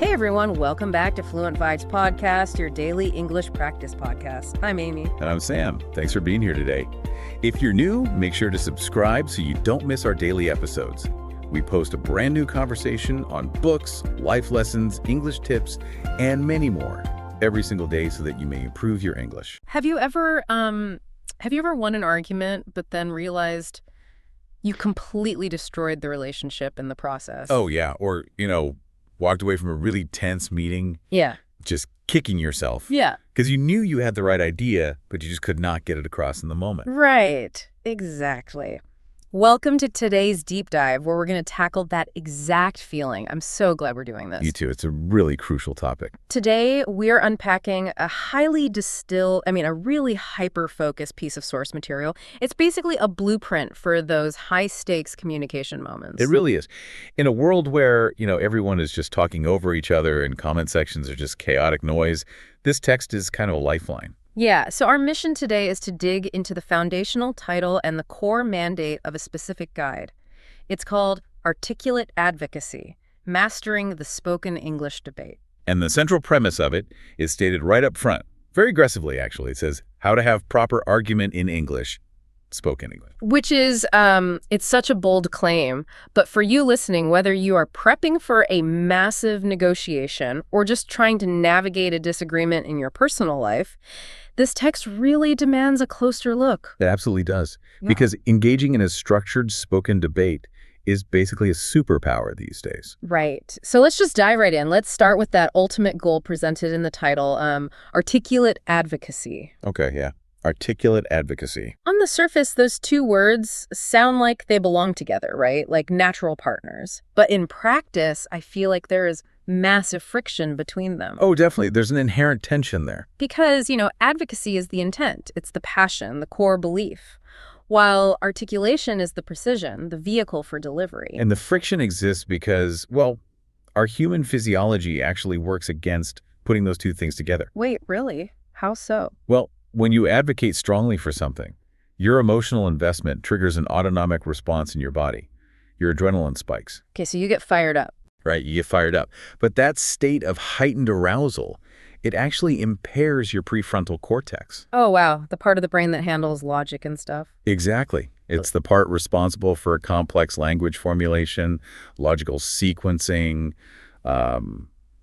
Hey everyone, welcome back to Fluent Vibes Podcast, your daily English practice podcast. I'm Amy. And I'm Sam. Thanks for being here today. If you're new, make sure to subscribe so you don't miss our daily episodes. We post a brand new conversation on books, life lessons, English tips, and many more every single day so that you may improve your English. Have you ever won an argument but then realized you completely destroyed the relationship in the process? Oh, yeah. Or, walked away from a really tense meeting. Yeah. Just kicking yourself. Yeah. Because you knew you had the right idea, but you just could not get it across in the moment. Right. Exactly. Welcome to today's deep dive where we're going to tackle that exact feeling. I'm so glad we're doing this. You too. It's a really crucial topic. Today, we're unpacking a really hyper-focused piece of source material. It's basically a blueprint for those high-stakes communication moments. It really is. In a world where, everyone is just talking over each other and comment sections are just chaotic noise, this text is kind of a lifeline. Yeah, so our mission today is to dig into the foundational title and the core mandate of a specific guide. It's called Articulate Advocacy, Mastering the Spoken English Debate. And the central premise of it is stated right up front, very aggressively actually. It says, how to have proper argument in English, spoken English. Which is, it's such a bold claim, but for you listening, whether you are prepping for a massive negotiation or just trying to navigate a disagreement in your personal life, this text really demands a closer look. It absolutely does. Yeah. Because engaging in a structured spoken debate is basically a superpower these days. Right. So let's just dive right in. Let's start with that ultimate goal presented in the title, articulate advocacy. Okay, yeah. Articulate advocacy. On the surface, those two words sound like they belong together, right? Like natural partners. But in practice, I feel like there is massive friction between them. Oh, definitely. There's an inherent tension there. Because, advocacy is the intent. It's the passion, the core belief. While articulation is the precision, the vehicle for delivery. And the friction exists because, our human physiology actually works against putting those two things together. Wait, really? How so? Well, when you advocate strongly for something, your emotional investment triggers an autonomic response in your body. Your adrenaline spikes. Okay, so you get fired up. Right, you get fired up. But that state of heightened arousal, it actually impairs your prefrontal cortex. Oh, wow. The part of the brain that handles logic and stuff. Exactly. It's the part responsible for complex language formulation, logical sequencing,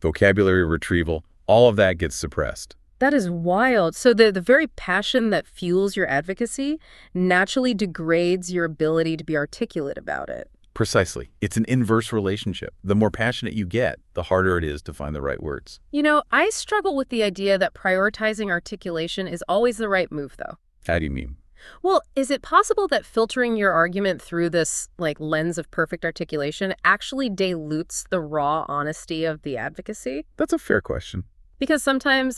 vocabulary retrieval. All of that gets suppressed. That is wild. So the very passion that fuels your advocacy naturally degrades your ability to be articulate about it. Precisely. It's an inverse relationship. The more passionate you get, the harder it is to find the right words. I struggle with the idea that prioritizing articulation is always the right move, though. How do you mean? Well, is it possible that filtering your argument through this, lens of perfect articulation actually dilutes the raw honesty of the advocacy? That's a fair question. Because sometimes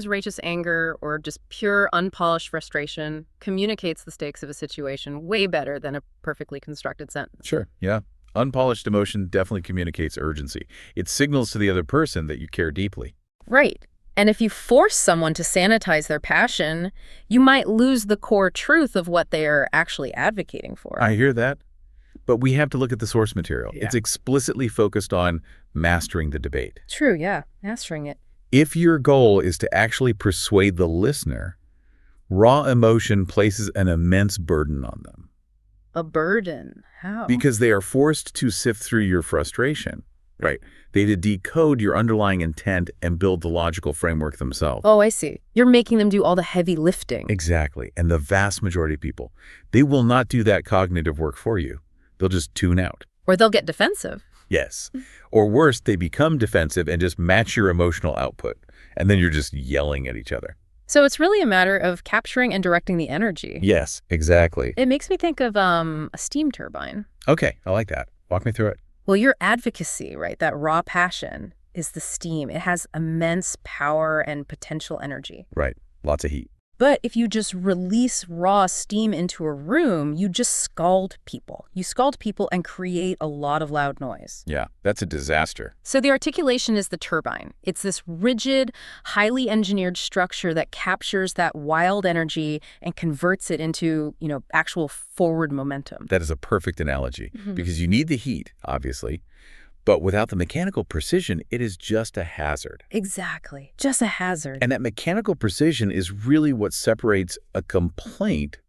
righteous anger or just pure unpolished frustration communicates the stakes of a situation way better than a perfectly constructed sentence. Sure, yeah. Unpolished emotion definitely communicates urgency. It signals to the other person that you care deeply. Right. And if you force someone to sanitize their passion, you might lose the core truth of what they are actually advocating for. I hear that. But we have to look at the source material. Yeah. It's explicitly focused on mastering the debate. True, yeah. Mastering it. If your goal is to actually persuade the listener, raw emotion places an immense burden on them. A burden? How? Because they are forced to sift through your frustration, right? They decode your underlying intent and build the logical framework themselves. Oh, I see. You're making them do all the heavy lifting. Exactly. And the vast majority of people, they will not do that cognitive work for you. They'll just tune out. Or they'll get defensive. Yes. Or worse, they become defensive and just match your emotional output. And then you're just yelling at each other. So it's really a matter of capturing and directing the energy. Yes, exactly. It makes me think of a steam turbine. Okay, I like that. Walk me through it. Well, your advocacy, right, that raw passion is the steam. It has immense power and potential energy. Right. Lots of heat. But if you just release raw steam into a room, you just scald people. You scald people and create a lot of loud noise. Yeah, that's a disaster. So the articulation is the turbine. It's this rigid, highly engineered structure that captures that wild energy and converts it into, actual forward momentum. That is a perfect analogy because you need the heat, obviously, But without the mechanical precision, it is just a hazard. Exactly. Just a hazard. And that mechanical precision is really what separates a complaint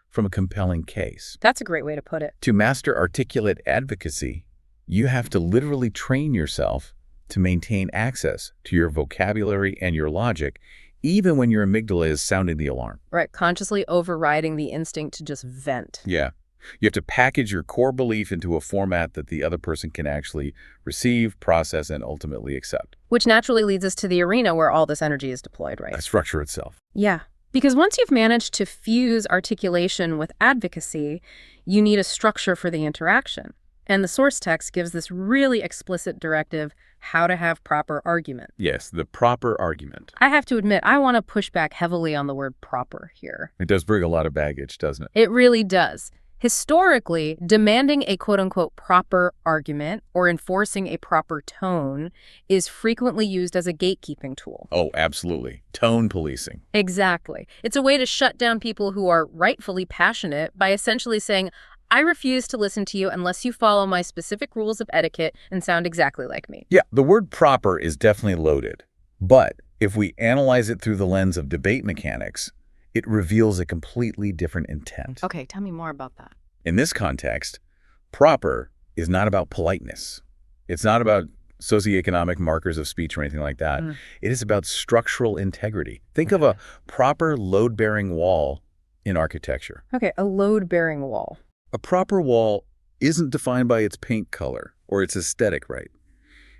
from a compelling case. That's a great way to put it. To master articulate advocacy, you have to literally train yourself to maintain access to your vocabulary and your logic, even when your amygdala is sounding the alarm. Right, consciously overriding the instinct to just vent. Yeah. You have to package your core belief into a format that the other person can actually receive, process, and ultimately accept. Which naturally leads us to the arena where all this energy is deployed, right? A structure itself. Yeah. Because once you've managed to fuse articulation with advocacy, you need a structure for the interaction. And the source text gives this really explicit directive how to have proper argument. Yes, the proper argument. I have to admit, I want to push back heavily on the word proper here. It does bring a lot of baggage, doesn't it? It really does. Historically, demanding a quote-unquote proper argument or enforcing a proper tone is frequently used as a gatekeeping tool. Oh, absolutely. Tone policing. Exactly. It's a way to shut down people who are rightfully passionate by essentially saying, I refuse to listen to you unless you follow my specific rules of etiquette and sound exactly like me. Yeah, the word proper is definitely loaded. But if we analyze it through the lens of debate mechanics, it reveals a completely different intent. Okay, tell me more about that. In this context, proper is not about politeness. It's not about socioeconomic markers of speech or anything like that. It is about structural integrity. Think of a proper load-bearing wall in architecture. Okay, a load-bearing wall. A proper wall isn't defined by its paint color or its aesthetic, right?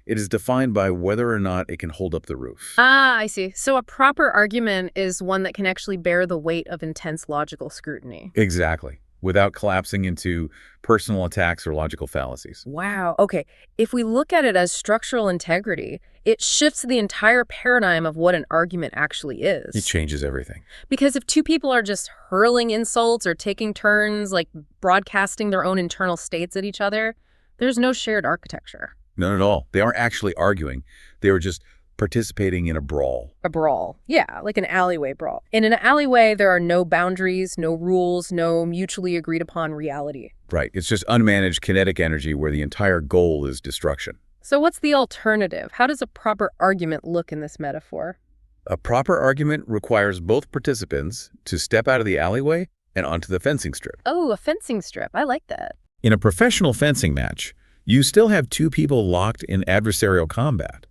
It is defined by whether or not it can hold up the roof. Ah, I see. So a proper argument is one that can actually bear the weight of intense logical scrutiny. Exactly, without collapsing into personal attacks or logical fallacies. Wow. Okay, if we look at it as structural integrity, it shifts the entire paradigm of what an argument actually is. It changes everything. Because if two people are just hurling insults or taking turns, like broadcasting their own internal states at each other, there's no shared architecture. None at all. They aren't actually arguing. They were just participating in a brawl. A brawl. Yeah, like an alleyway brawl. In an alleyway, there are no boundaries, no rules, no mutually agreed upon reality. Right. It's just unmanaged kinetic energy where the entire goal is destruction. So what's the alternative? How does a proper argument look in this metaphor? A proper argument requires both participants to step out of the alleyway and onto the fencing strip. Oh, a fencing strip. I like that. In a professional fencing match, you still have two people locked in adversarial combat,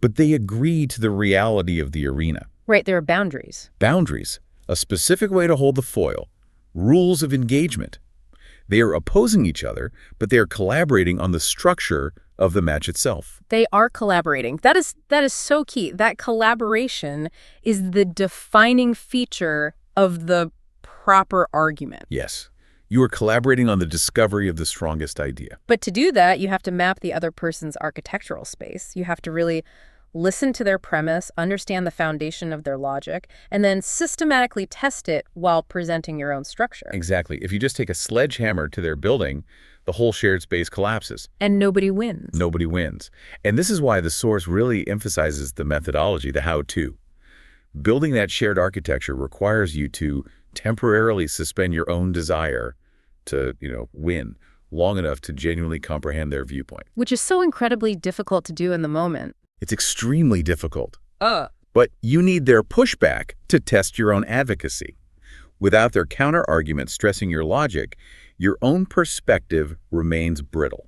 but they agree to the reality of the arena. Right, there are boundaries. Boundaries, a specific way to hold the foil, rules of engagement. They are opposing each other, but they are collaborating on the structure of the match itself. They are collaborating. That is so key. That collaboration is the defining feature of the proper argument. Yes. You are collaborating on the discovery of the strongest idea. But to do that, you have to map the other person's architectural space. You have to really listen to their premise, understand the foundation of their logic, and then systematically test it while presenting your own structure. Exactly. If you just take a sledgehammer to their building, the whole shared space collapses. And nobody wins. Nobody wins. And this is why the source really emphasizes the methodology, the how-to. Building that shared architecture requires you to temporarily suspend your own desire to, win long enough to genuinely comprehend their viewpoint. Which is so incredibly difficult to do in the moment. It's extremely difficult. But you need their pushback to test your own advocacy. Without their counter-argument stressing your logic, your own perspective remains brittle.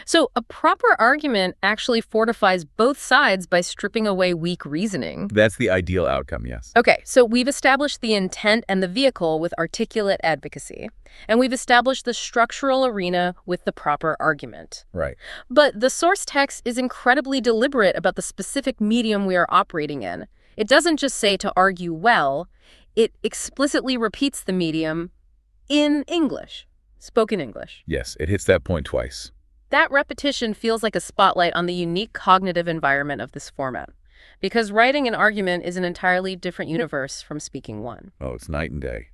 So a proper argument actually fortifies both sides by stripping away weak reasoning. That's the ideal outcome, yes. Okay, so we've established the intent and the vehicle with articulate advocacy, and we've established the structural arena with the proper argument. Right. But the source text is incredibly deliberate about the specific medium we are operating in. It doesn't just say to argue well, it explicitly repeats the medium in English, spoken English. Yes, it hits that point twice. That repetition feels like a spotlight on the unique cognitive environment of this format, because writing an argument is an entirely different universe from speaking one. Oh, it's night and day.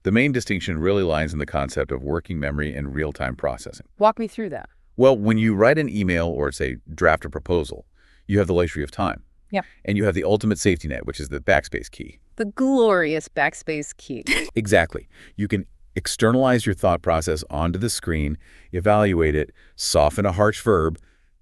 The main distinction really lies in the concept of working memory and real-time processing. Walk me through that. Well, when you write an email or, say, draft a proposal, you have the luxury of time. Yeah. And you have the ultimate safety net, which is the backspace key. The glorious backspace key. Exactly. You can externalize your thought process onto the screen, evaluate it, soften a harsh verb,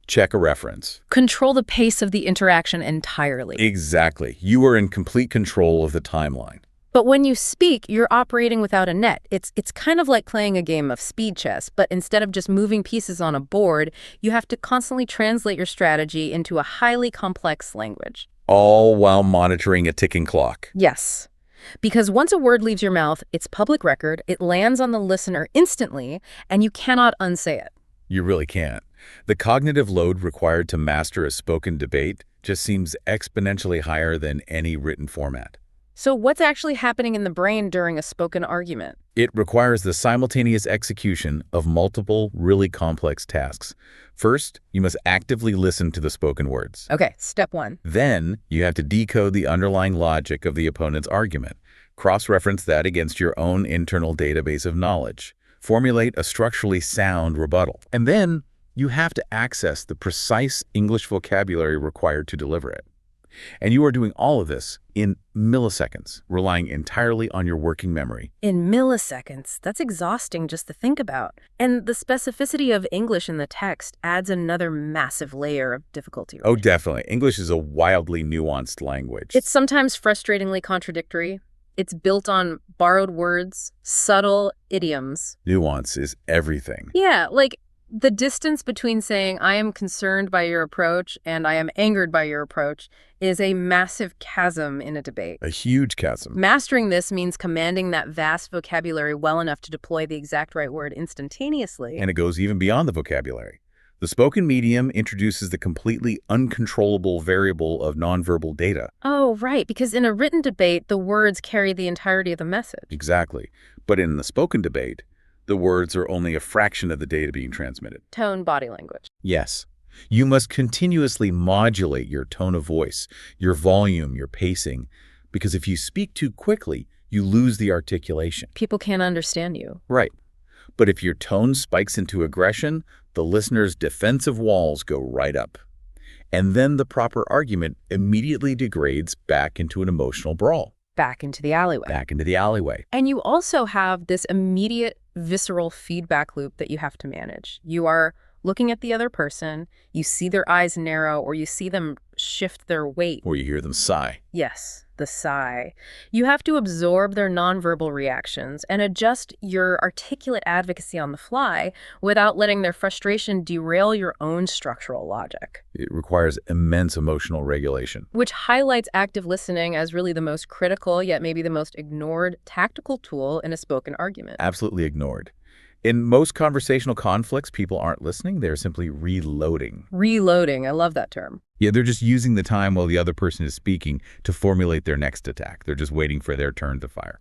Check a reference. Control the pace of the interaction entirely. Exactly. You are in complete control of the timeline. But when you speak, you're operating without a net. It's kind of like playing a game of speed chess, but instead of just moving pieces on a board, you have to constantly translate your strategy into a highly complex language. All while monitoring a ticking clock. Yes. Because once a word leaves your mouth, it's public record, it lands on the listener instantly, and you cannot unsay it. You really can't. The cognitive load required to master a spoken debate just seems exponentially higher than any written format. So what's actually happening in the brain during a spoken argument? It requires the simultaneous execution of multiple, really complex tasks. First, you must actively listen to the spoken words. Okay, step one. Then, you have to decode the underlying logic of the opponent's argument, cross-reference that against your own internal database of knowledge, formulate a structurally sound rebuttal. And then, you have to access the precise English vocabulary required to deliver it. And you are doing all of this in milliseconds, relying entirely on your working memory. In milliseconds, that's exhausting just to think about. And the specificity of English in the text adds another massive layer of difficulty. Right? Oh, definitely. English is a wildly nuanced language. It's sometimes frustratingly contradictory. It's built on borrowed words, subtle idioms. Nuance is everything. Yeah, like the distance between saying, I am concerned by your approach and I am angered by your approach is a massive chasm in a debate. A huge chasm. Mastering this means commanding that vast vocabulary well enough to deploy the exact right word instantaneously. And it goes even beyond the vocabulary. The spoken medium introduces the completely uncontrollable variable of nonverbal data. Oh, right, because in a written debate, the words carry the entirety of the message. Exactly. But in the spoken debate, the words are only a fraction of the data being transmitted. Tone, body language. Yes. You must continuously modulate your tone of voice, your volume, your pacing, because if you speak too quickly, you lose the articulation. People can't understand you. Right. But if your tone spikes into aggression, the listener's defensive walls go right up. And then the proper argument immediately degrades back into an emotional brawl. Back into the alleyway. Back into the alleyway. And you also have this immediate visceral feedback loop that you have to manage. You are looking at the other person, you see their eyes narrow, or you see them shift their weight. Or you hear them sigh. Yes, the sigh. You have to absorb their nonverbal reactions and adjust your articulate advocacy on the fly without letting their frustration derail your own structural logic. It requires immense emotional regulation. Which highlights active listening as really the most critical, yet maybe the most ignored tactical tool in a spoken argument. Absolutely ignored. In most conversational conflicts, people aren't listening. They're simply reloading. Reloading. I love that term. Yeah, they're just using the time while the other person is speaking to formulate their next attack. They're just waiting for their turn to fire.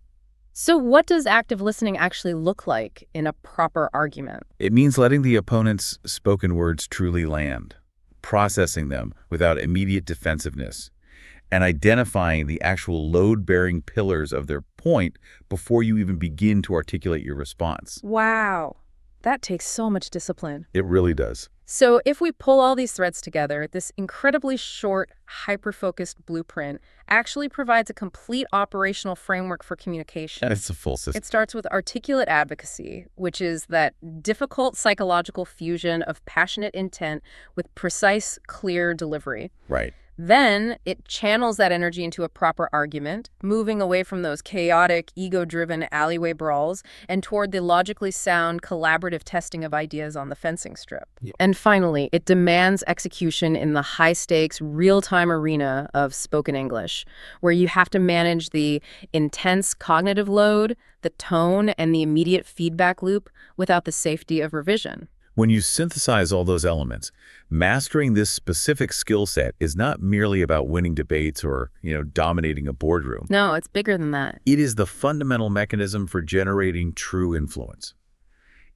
So what does active listening actually look like in a proper argument? It means letting the opponent's spoken words truly land, processing them without immediate defensiveness, and identifying the actual load-bearing pillars of their point before you even begin to articulate your response. Wow. That takes so much discipline. It really does. So if we pull all these threads together, this incredibly short, hyper-focused blueprint actually provides a complete operational framework for communication. And it's a full system. It starts with articulate advocacy, which is that difficult psychological fusion of passionate intent with precise, clear delivery. Right. Then it channels that energy into a proper argument, moving away from those chaotic, ego-driven alleyway brawls and toward the logically sound, collaborative testing of ideas on the fencing strip. Yeah. And finally, it demands execution in the high-stakes, real-time arena of spoken English, where you have to manage the intense cognitive load, the tone, and the immediate feedback loop without the safety of revision. When you synthesize all those elements, mastering this specific skill set is not merely about winning debates or, dominating a boardroom. No, it's bigger than that. It is the fundamental mechanism for generating true influence.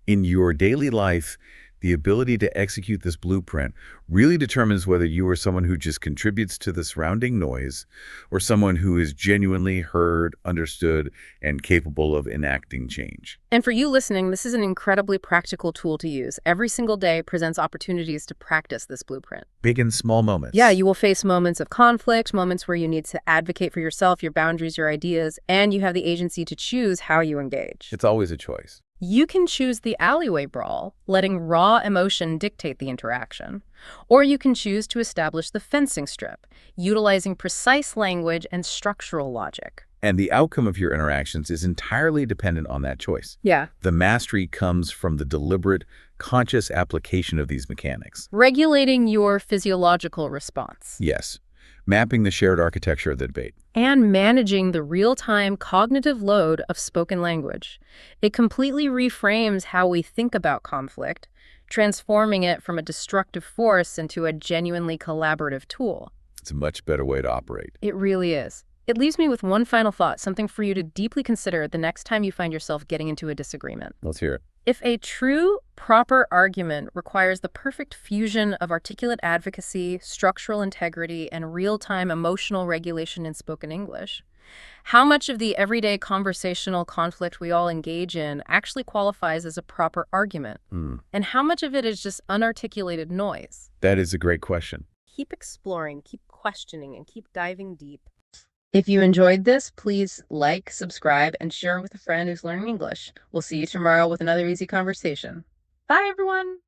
In your daily life, the ability to execute this blueprint really determines whether you are someone who just contributes to the surrounding noise or someone who is genuinely heard, understood, and capable of enacting change. And for you listening, this is an incredibly practical tool to use. Every single day presents opportunities to practice this blueprint. Big and small moments. Yeah, you will face moments of conflict, moments where you need to advocate for yourself, your boundaries, your ideas, and you have the agency to choose how you engage. It's always a choice. You can choose the alleyway brawl, letting raw emotion dictate the interaction. Or you can choose to establish the fencing strip, utilizing precise language and structural logic. And the outcome of your interactions is entirely dependent on that choice. Yeah. The mastery comes from the deliberate, conscious application of these mechanics. Regulating your physiological response. Yes, mapping the shared architecture of the debate. And managing the real-time cognitive load of spoken language. It completely reframes how we think about conflict, transforming it from a destructive force into a genuinely collaborative tool. It's a much better way to operate. It really is. It leaves me with one final thought, something for you to deeply consider the next time you find yourself getting into a disagreement. Let's hear it. If a true, proper argument requires the perfect fusion of articulate advocacy, structural integrity, and real-time emotional regulation in spoken English, how much of the everyday conversational conflict we all engage in actually qualifies as a proper argument? And how much of it is just unarticulated noise? That is a great question. Keep exploring, keep questioning, and keep diving deep. If you enjoyed this, please like, subscribe, and share with a friend who's learning English. We'll see you tomorrow with another easy conversation. Bye, everyone!